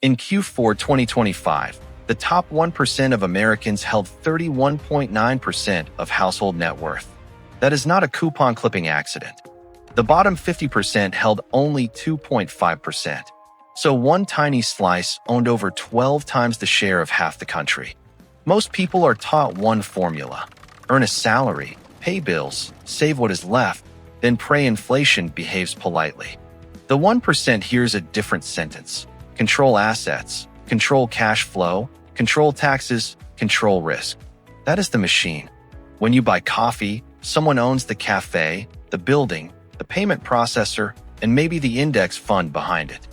In Q4 2025, the top 1% of Americans held 31.9% of household net worth. That is not a coupon clipping accident. The bottom 50% held only 2.5%. So one tiny slice owned over 12 times the share of half the country. Most people are taught one formula: earn a salary, pay bills, save what is left, then pray inflation behaves politely. The 1% hears a different sentence: control assets, control cash flow, control taxes, control risk. That is the machine. When you buy coffee, someone owns the cafe, the building, the payment processor, and maybe the index fund behind it.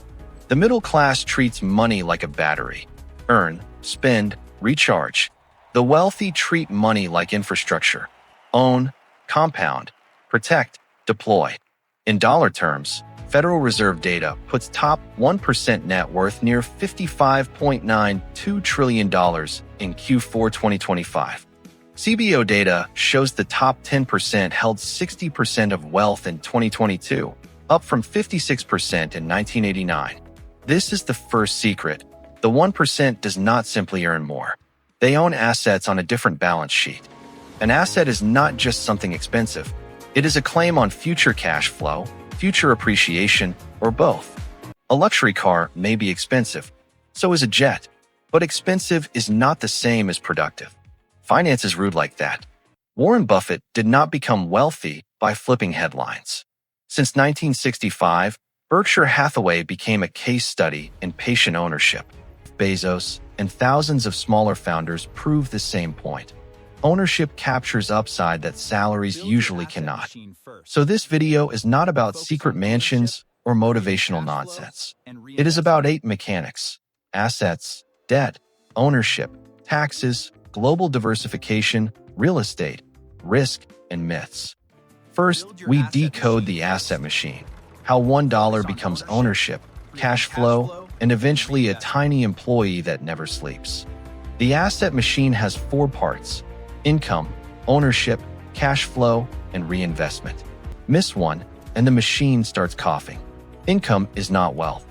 The middle class treats money like a battery: earn, spend, recharge. The wealthy treat money like infrastructure: own, compound, protect, deploy. In dollar terms, Federal Reserve data puts top 1% net worth near $55.92 trillion in Q4 2025. CBO data shows the top 10% held 60% of wealth in 2022, up from 56% in 1989. This is the first secret. The 1% does not simply earn more. They own assets on a different balance sheet. An asset is not just something expensive. It is a claim on future cash flow, future appreciation, or both. A luxury car may be expensive, so is a jet, but expensive is not the same as productive. Finance is rude like that. Warren Buffett did not become wealthy by flipping headlines. Since 1965, Berkshire Hathaway became a case study in patient ownership. Bezos and thousands of smaller founders prove the same point. Ownership captures upside that salaries usually cannot. So this video is not about secret mansions or motivational nonsense. It is about 8 mechanics: assets, debt, ownership, taxes, global diversification, real estate, risk, and myths. First, we decode the asset machine: how $1 becomes ownership, cash flow, and eventually a tiny employee that never sleeps. The asset machine has 4 parts: income, ownership, cash flow, and reinvestment. Miss one, and the machine starts coughing. Income is not wealth.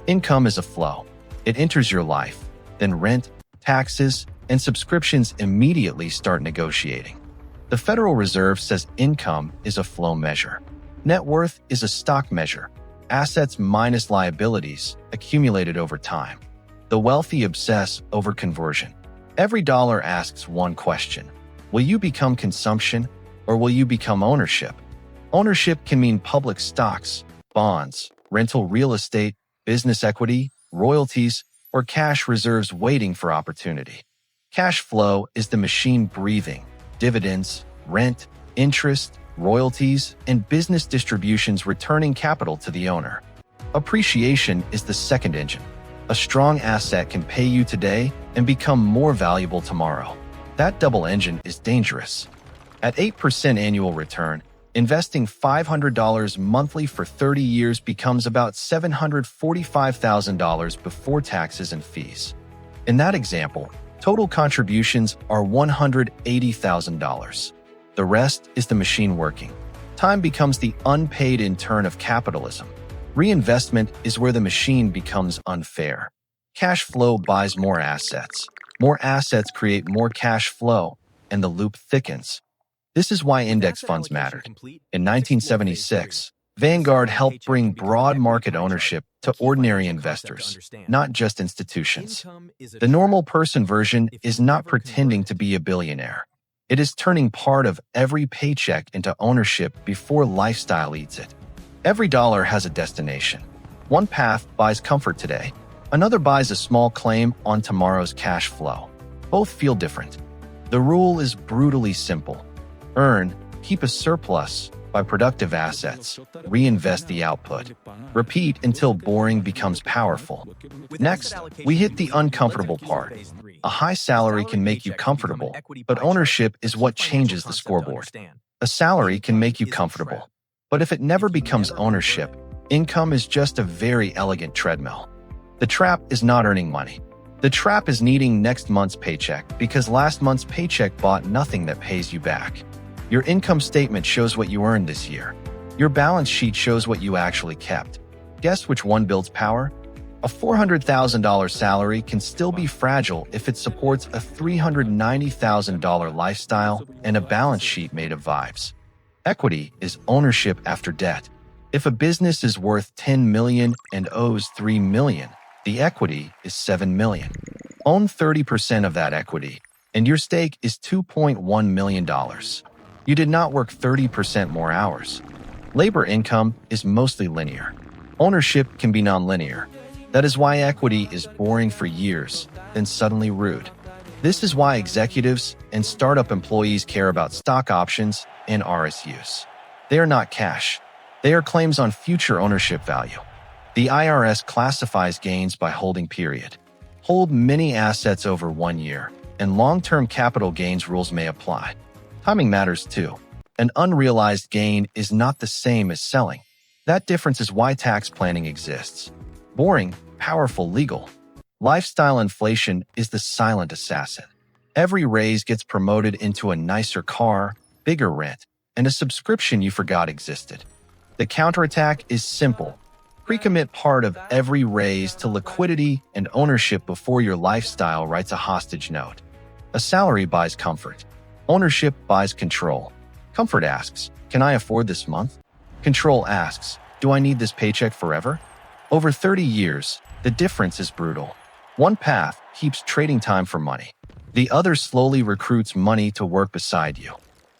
Income is a flow. It enters your life. Then rent, taxes, and subscriptions immediately start negotiating. The Federal Reserve says income is a flow measure. Net worth is a stock measure. Assets minus liabilities accumulated over time. The wealthy obsess over conversion. Every dollar asks one question: will you become consumption, or will you become ownership? Ownership can mean public stocks, bonds, rental real estate, business equity, royalties, or cash reserves waiting for opportunity. Cash flow is the machine breathing: dividends, rent, interest, royalties, and business distributions returning capital to the owner. Appreciation is the second engine. A strong asset can pay you today and become more valuable tomorrow. That double engine is dangerous. At 8% annual return, investing $500 monthly for 30 years becomes about $745,000 before taxes and fees. In that example, total contributions are $180,000. The rest is the machine working. Time becomes the unpaid intern of capitalism. Reinvestment is where the machine becomes unfair. Cash flow buys more assets. More assets create more cash flow, and the loop thickens. This is why index funds mattered. In 1976, Vanguard helped bring broad market ownership to ordinary investors, not just institutions. The normal person version is not pretending to be a billionaire. It is turning part of every paycheck into ownership before lifestyle eats it. Every dollar has a destination. One path buys comfort today. Another buys a small claim on tomorrow's cash flow. Both feel different. The rule is brutally simple. Earn, keep a surplus, buy productive assets, reinvest the output. Repeat until boring becomes powerful. Next, we hit the uncomfortable part. A high salary can make you comfortable, but ownership is what changes the scoreboard. A salary can make you comfortable, but if it never becomes ownership, income is just a very elegant treadmill. The trap is not earning money. The trap is needing next month's paycheck because last month's paycheck bought nothing that pays you back. Your income statement shows what you earned this year. Your balance sheet shows what you actually kept. Guess which one builds power? A $400,000 salary can still be fragile if it supports a $390,000 lifestyle and a balance sheet made of vibes. Equity is ownership after debt. If a business is worth $10 million and owes $3 million, the equity is $7 million. Own 30% of that equity, and your stake is $2.1 million. You did not work 30% more hours. Labor income is mostly linear. Ownership can be nonlinear. That is why equity is boring for years, then suddenly rude. This is why executives and startup employees care about stock options and RSUs. They are not cash. They are claims on future ownership value. The IRS classifies gains by holding period. Hold many assets over 1 year, and long-term capital gains rules may apply. Timing matters too. An unrealized gain is not the same as selling. That difference is why tax planning exists. Boring, powerful, legal. Lifestyle inflation is the silent assassin. Every raise gets promoted into a nicer car, bigger rent, and a subscription you forgot existed. The counterattack is simple. Pre-commit part of every raise to liquidity and ownership before your lifestyle writes a hostage note. A salary buys comfort. Ownership buys control. Comfort asks, can I afford this month? Control asks, do I need this paycheck forever? Over 30 years, the difference is brutal. One path keeps trading time for money. The other slowly recruits money to work beside you.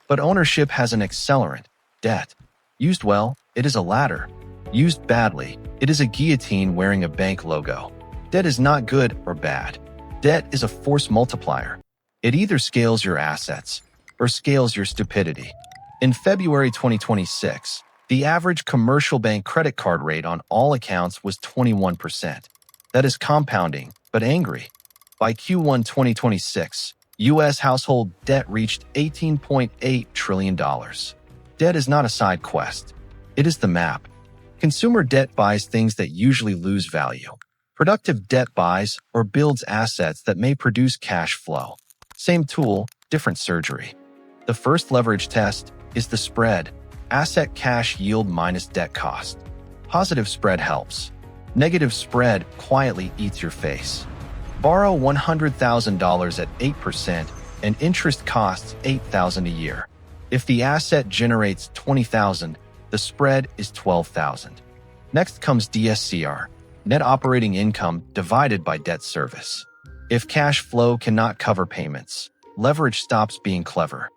But ownership has an accelerant, debt. Used well, it is a ladder. Used badly, it is a guillotine wearing a bank logo. Debt is not good or bad. Debt is a force multiplier. It either scales your assets or scales your stupidity. In February 2026, the average commercial bank credit card rate on all accounts was 21%. That is compounding, but angry. By Q1 2026, U.S. household debt reached $18.8 trillion. Debt is not a side quest. It is the map. Consumer debt buys things that usually lose value. Productive debt buys or builds assets that may produce cash flow. Same tool, different surgery. The first leverage test is the spread, asset cash yield minus debt cost. Positive spread helps. Negative spread quietly eats your face. Borrow $100,000 at 8% and interest costs $8,000 a year. If the asset generates $20,000, the spread is $12,000. Next comes DSCR, net operating income divided by debt service. If cash flow cannot cover payments, leverage stops being clever.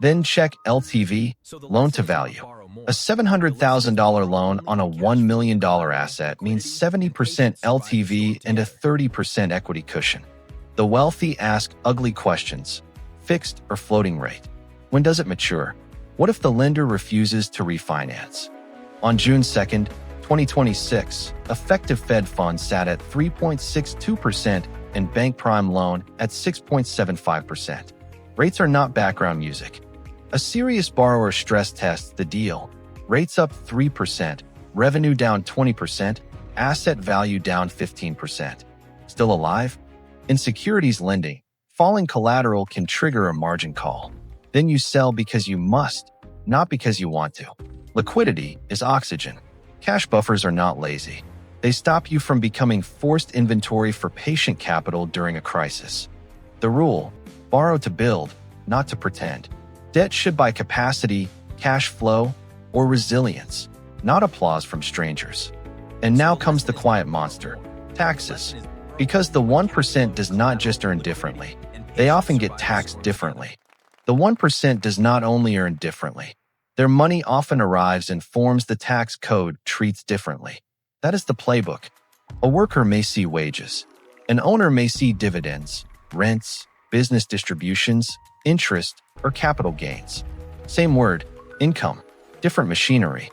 Then check LTV, loan to value. A $700,000 loan on a $1 million asset means 70% LTV and a 30% equity cushion. The wealthy ask ugly questions. Fixed or floating rate? When does it mature? What if the lender refuses to refinance? On June 2nd, 2026, effective Fed funds sat at 3.62% and bank prime loan at 6.75%. Rates are not background music. A serious borrower stress tests the deal. Rates up 3%, revenue down 20%, asset value down 15%. Still alive? In securities lending, falling collateral can trigger a margin call. Then you sell because you must, not because you want to. Liquidity is oxygen. Cash buffers are not lazy. They stop you from becoming forced inventory for patient capital during a crisis. The rule: borrow to build, not to pretend. Debt should buy capacity, cash flow, or resilience, not applause from strangers. And now comes the quiet monster: taxes. Because the 1% does not just earn differently, they often get taxed differently. The 1% does not only earn differently, their money often arrives in forms the tax code treats differently. That is the playbook. A worker may see wages. An owner may see dividends, rents, business distributions, interest, or capital gains. Same word, income, different machinery.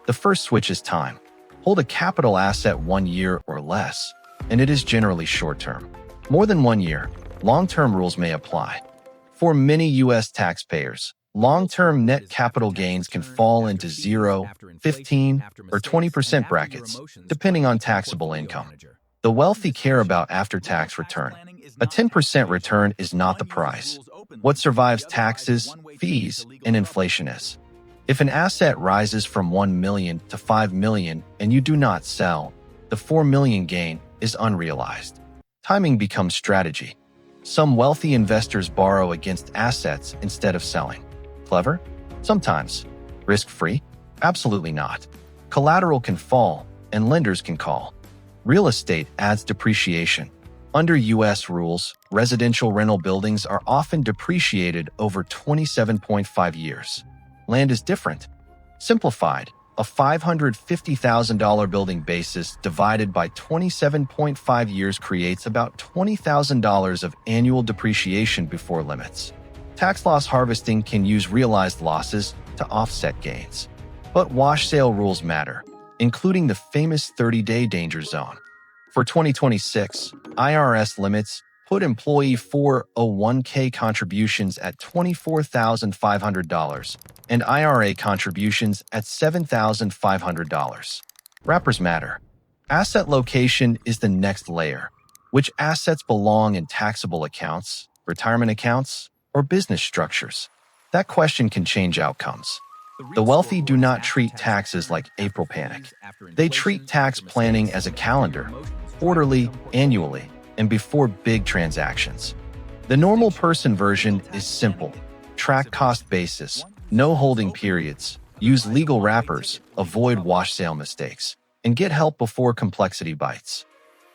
The first switch is time. Hold a capital asset 1 year or less, and it is generally short-term. More than 1 year, long-term rules may apply. For many U.S. taxpayers, long-term net capital gains can fall into 0, 15, or 20% brackets, depending on taxable income. The wealthy care about after-tax return. A 10% return is not the price. What survives taxes, fees, and inflation is. If an asset rises from $1 million to $5 million and you do not sell, the $4 million gain is unrealized. Timing becomes strategy. Some wealthy investors borrow against assets instead of selling. Clever? Sometimes. Risk-free? Absolutely not. Collateral can fall, and lenders can call. Real estate adds depreciation. Under U.S. rules, residential rental buildings are often depreciated over 27.5 years. Land is different. Simplified, a $550,000 building basis divided by 27.5 years creates about $20,000 of annual depreciation before limits. Tax loss harvesting can use realized losses to offset gains. But wash sale rules matter, including the famous 30-day danger zone. For 2026, IRS limits put employee 401k contributions at $24,500 and IRA contributions at $7,500. Wrappers matter. Asset location is the next layer. Which assets belong in taxable accounts, retirement accounts, or business structures? That question can change outcomes. The wealthy do not treat taxes like April panic. They treat tax planning as a calendar, quarterly, annually, and before big transactions. The normal person version is simple. Track cost basis, no holding periods, use legal wrappers, avoid wash sale mistakes, and get help before complexity bites.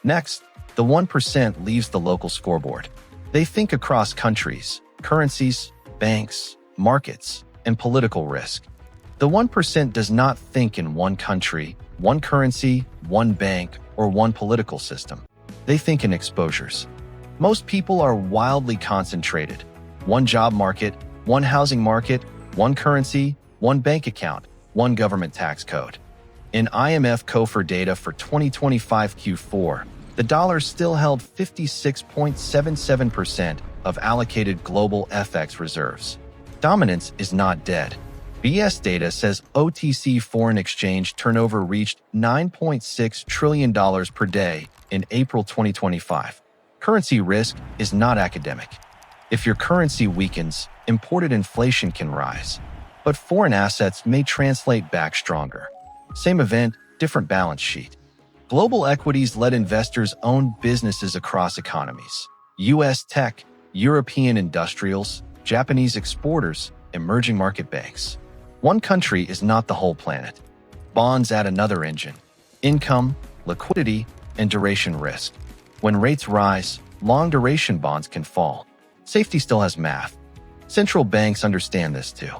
Next, the 1% leaves the local scoreboard. They think across countries, currencies, banks, markets, and political risk. The 1% does not think in one country, one currency, one bank, or one political system. They think in exposures. Most people are wildly concentrated. One job market, one housing market, one currency, one bank account, one government tax code. In IMF COFR data for 2025 Q4, the dollar still held 56.77% of allocated global FX reserves. Dominance is not dead. BS data says OTC foreign exchange turnover reached $9.6 trillion per day in April 2025. Currency risk is not academic. If your currency weakens, imported inflation can rise. But foreign assets may translate back stronger. Same event, different balance sheet. Global equities let investors own businesses across economies. U.S. tech, European industrials, Japanese exporters, emerging market banks. One country is not the whole planet. Bonds add another engine. Income, liquidity, and duration risk. When rates rise, long-duration bonds can fall. Safety still has math. Central banks understand this too.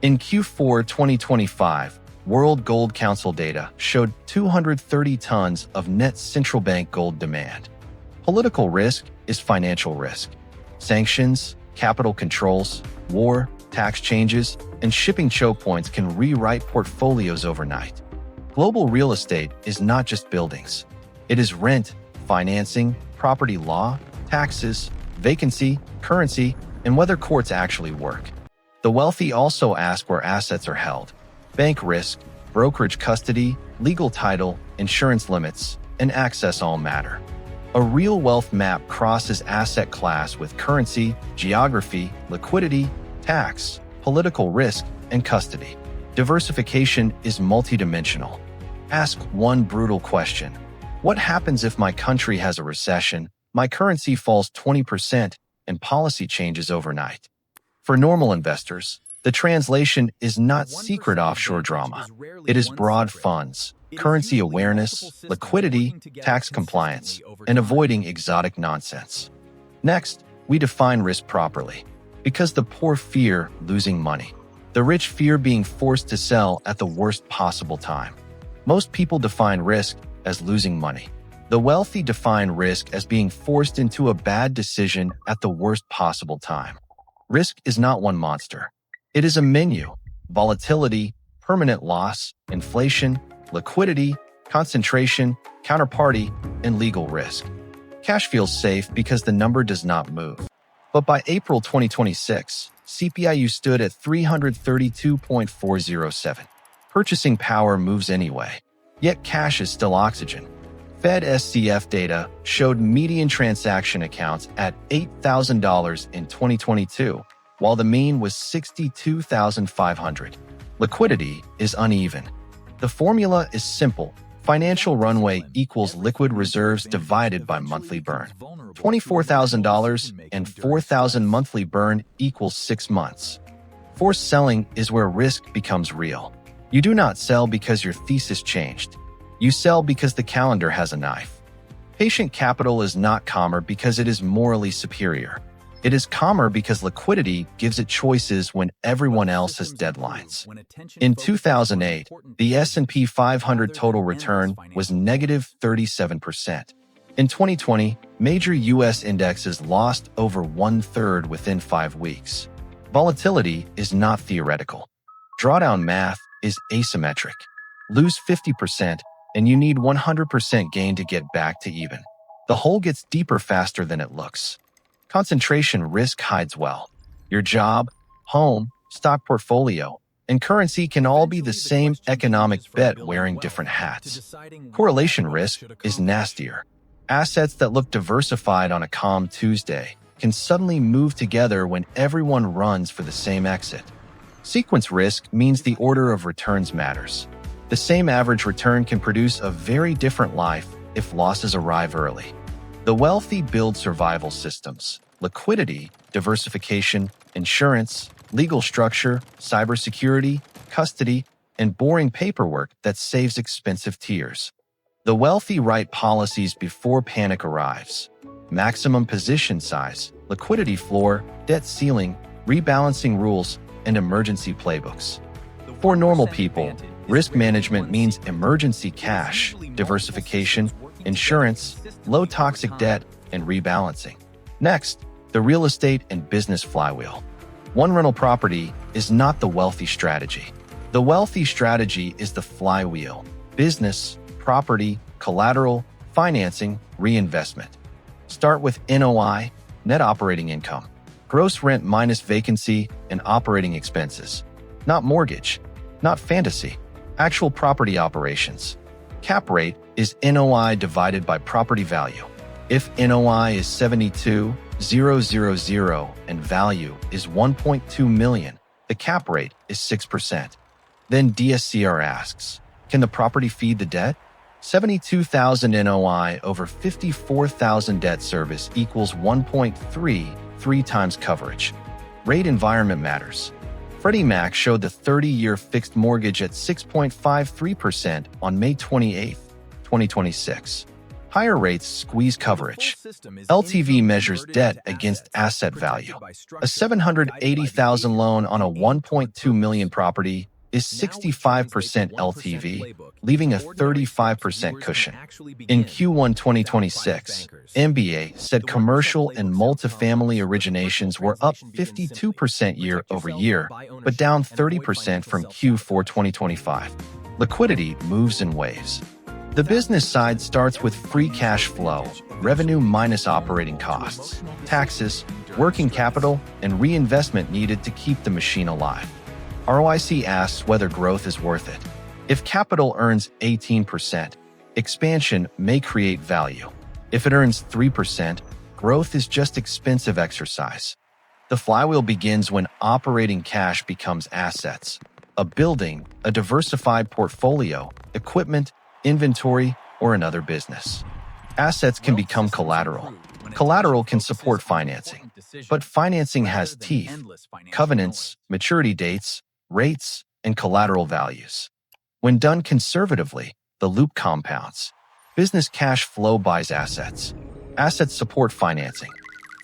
In Q4 2025, World Gold Council data showed 230 tons of net central bank gold demand. Political risk is financial risk. Sanctions, capital controls, war, tax changes, and shipping choke points can rewrite portfolios overnight. Global real estate is not just buildings. It is rent, financing, property law, taxes, vacancy, currency, and whether courts actually work. The wealthy also ask where assets are held. Bank risk, brokerage custody, legal title, insurance limits, and access all matter. A real wealth map crosses asset class with currency, geography, liquidity, tax, political risk, and custody. Diversification is multidimensional. Ask one brutal question. What happens if my country has a recession, my currency falls 20%, and policy changes overnight? For normal investors, the translation is not secret offshore drama. It is broad funds, currency awareness, liquidity, tax compliance, and avoiding exotic nonsense. Next, we define risk properly. Because the poor fear losing money. The rich fear being forced to sell at the worst possible time. Most people define risk as losing money. The wealthy define risk as being forced into a bad decision at the worst possible time. Risk is not one monster. It is a menu: volatility, permanent loss, inflation, liquidity, concentration, counterparty, and legal risk. Cash feels safe because the number does not move. But by April 2026, CPIU stood at 332.407. Purchasing power moves anyway. Yet cash is still oxygen. Fed SCF data showed median transaction accounts at $8,000 in 2022, while the mean was $62,500. Liquidity is uneven. The formula is simple: Financial runway equals liquid reserves divided by monthly burn. $24,000 and $4,000 monthly burn equals 6 months. Forced selling is where risk becomes real. You do not sell because your thesis changed. You sell because the calendar has a knife. Patient capital is not calmer because it is morally superior. It is calmer because liquidity gives it choices when everyone else has deadlines. In 2008, the S&P 500 total return was negative 37%. In 2020, major U.S. indexes lost over 1/3 within 5 weeks. Volatility is not theoretical. Drawdown math is asymmetric. Lose 50%, and you need 100% gain to get back to even. The hole gets deeper faster than it looks. Concentration risk hides well. Your job, home, stock portfolio, and currency can all be the same economic bet wearing different hats. Correlation risk is nastier. Assets that look diversified on a calm Tuesday can suddenly move together when everyone runs for the same exit. Sequence risk means the order of returns matters. The same average return can produce a very different life if losses arrive early. The wealthy build survival systems: liquidity, diversification, insurance, legal structure, cybersecurity, custody, and boring paperwork that saves expensive tears. The wealthy write policies before panic arrives: maximum position size, liquidity floor, debt ceiling, rebalancing rules, and emergency playbooks. For normal people, risk management means emergency cash, diversification, insurance, low-toxic debt, and rebalancing. Next, the real estate and business flywheel. One rental property is not the wealthy strategy. The wealthy strategy is the flywheel: business, property, collateral, financing, reinvestment. Start with NOI, net operating income, gross rent minus vacancy and operating expenses. Not mortgage, not fantasy, actual property operations. Cap rate is NOI divided by property value. If NOI is $72,000 and value is $1.2 million, the cap rate is 6%. Then DSCR asks, can the property feed the debt? 72,000 NOI over 54,000 debt service equals 1.33 times coverage. Rate environment matters. Freddie Mac showed the 30-year fixed mortgage at 6.53% on May 28, 2026. Higher rates squeeze coverage. LTV measures debt against asset value. A $780,000 loan on a $1.2 million property is 65% LTV, leaving a 35% cushion. In Q1 2026, MBA said commercial and multifamily originations were up 52% year over year, but down 30% from Q4 2025. Liquidity moves in waves. The business side starts with free cash flow, revenue minus operating costs, taxes, working capital, and reinvestment needed to keep the machine alive. ROIC asks whether growth is worth it. If capital earns 18%, expansion may create value. If it earns 3%, growth is just expensive exercise. The flywheel begins when operating cash becomes assets: a building, a diversified portfolio, equipment, inventory, or another business. Assets can become collateral. Collateral can support financing, but financing has teeth: covenants, maturity dates, rates, and collateral values. When done conservatively, the loop compounds. Business cash flow buys assets. Assets support financing.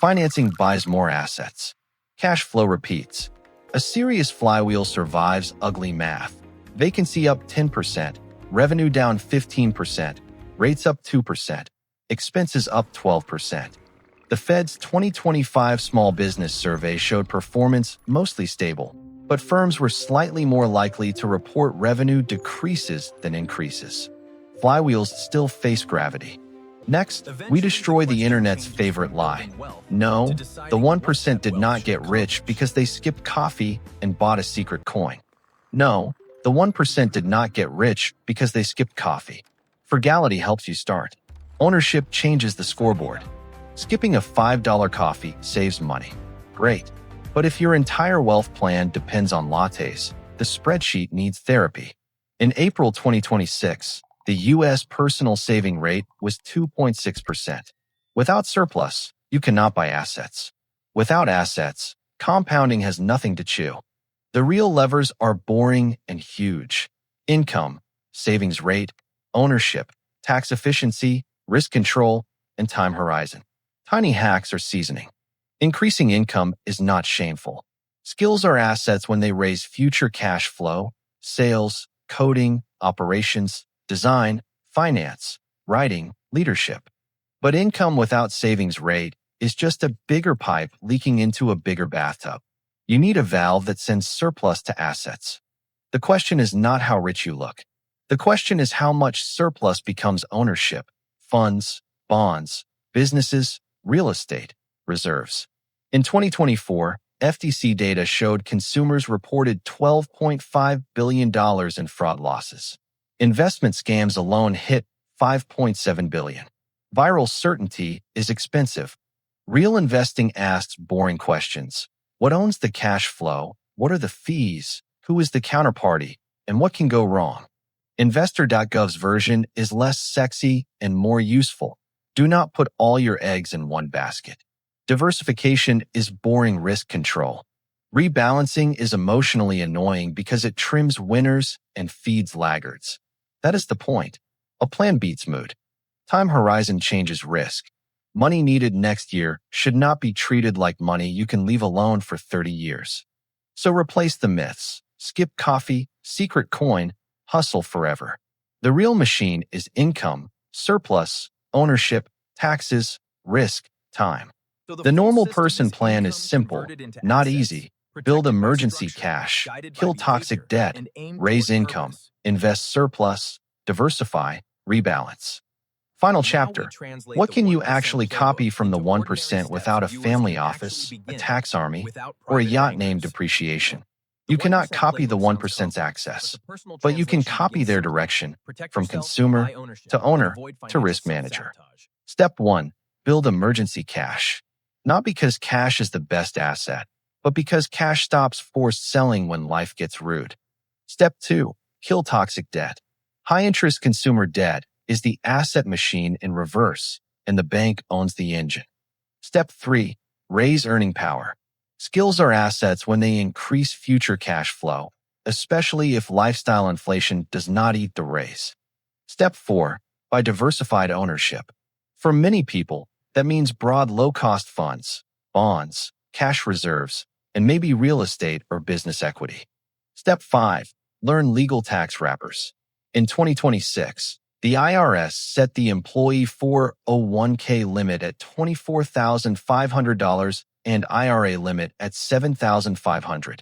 Financing buys more assets. Cash flow repeats. A serious flywheel survives ugly math. Vacancy up 10%, revenue down 15%, rates up 2%, expenses up 12%. The Fed's 2025 Small Business Survey showed performance mostly stable, but firms were slightly more likely to report revenue decreases than increases. Flywheels still face gravity. Next, we destroy the internet's favorite lie. No, the 1% did not get rich because they skipped coffee and bought a secret coin. No, the 1% did not get rich because they skipped coffee. Frugality helps you start. Ownership changes the scoreboard. Skipping a $5 coffee saves money. Great. But if your entire wealth plan depends on lattes, the spreadsheet needs therapy. In April 2026, The U.S. personal saving rate was 2.6%. Without surplus, you cannot buy assets. Without assets, compounding has nothing to chew. The real levers are boring and huge. Income, savings rate, ownership, tax efficiency, risk control, and time horizon. Tiny hacks are seasoning. Increasing income is not shameful. Skills are assets when they raise future cash flow, sales, coding, operations, design, finance, writing, leadership. But income without savings rate is just a bigger pipe leaking into a bigger bathtub. You need a valve that sends surplus to assets. The question is not how rich you look. The question is how much surplus becomes ownership, funds, bonds, businesses, real estate, reserves. In 2024, FTC data showed consumers reported $12.5 billion in fraud losses. Investment scams alone hit $5.7 billion. Viral certainty is expensive. Real investing asks boring questions. What owns the cash flow? What are the fees? Who is the counterparty? And what can go wrong? Investor.gov's version is less sexy and more useful. Do not put all your eggs in one basket. Diversification is boring risk control. Rebalancing is emotionally annoying because it trims winners and feeds laggards. That is the point. A plan beats mood. Time horizon changes risk. Money needed next year should not be treated like money you can leave alone for 30 years. So replace the myths. Skip coffee, secret coin, hustle forever. The real machine is income, surplus, ownership, taxes, risk, time. The normal person plan is simple, not easy. Build emergency cash, kill toxic debt, raise income, invest surplus, diversify, rebalance. Final chapter. What can you actually copy from the 1% without a family office, a tax army, or a yacht named depreciation? You cannot copy the 1%'s access, but you can copy their direction from consumer to owner to risk manager. Step 1. Build emergency cash. Not because cash is the best asset, but because cash stops forced selling when life gets rude. Step 2. Kill toxic debt. High-interest consumer debt is the asset machine in reverse, and the bank owns the engine. Step 3. Raise earning power. Skills are assets when they increase future cash flow, especially if lifestyle inflation does not eat the raise. Step 4. Buy diversified ownership. For many people, that means broad low-cost funds, bonds, cash reserves, and maybe real estate or business equity. Step 5. Learn legal tax wrappers. In 2026, the IRS set the employee 401k limit at $24,500 and IRA limit at $7,500.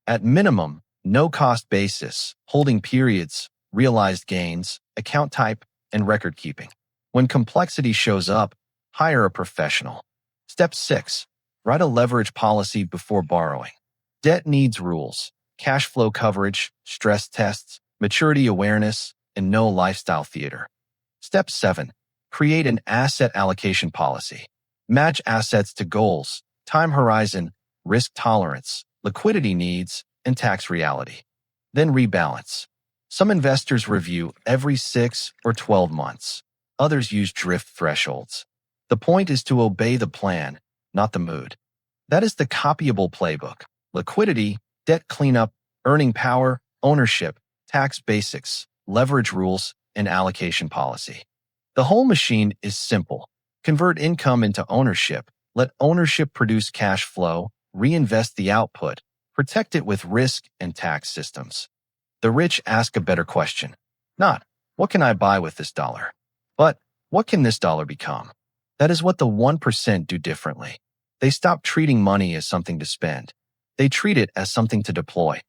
At minimum, no-cost basis, holding periods, realized gains, account type, and record keeping. When complexity shows up, hire a professional. Step 6. Write a leverage policy before borrowing. Debt needs rules, cash flow coverage, stress tests, maturity awareness, and no lifestyle theater. Step 7. Create an asset allocation policy. Match assets to goals, time horizon, risk tolerance, liquidity needs, and tax reality. Then rebalance. Some investors review every 6 or 12 months. Others use drift thresholds. The point is to obey the plan, not the mood. That is the copyable playbook. Liquidity, debt cleanup, earning power, ownership, tax basics, leverage rules, and allocation policy. The whole machine is simple. Convert income into ownership, let ownership produce cash flow, reinvest the output, protect it with risk and tax systems. The rich ask a better question. Not, what can I buy with this dollar? But, what can this dollar become? That is what the 1% do differently. They stop treating money as something to spend. They treat it as something to deploy.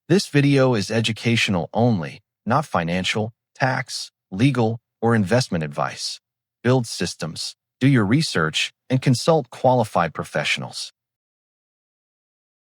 This video is educational only, not financial, tax, legal, or investment advice. Build systems, do your research, and consult qualified professionals.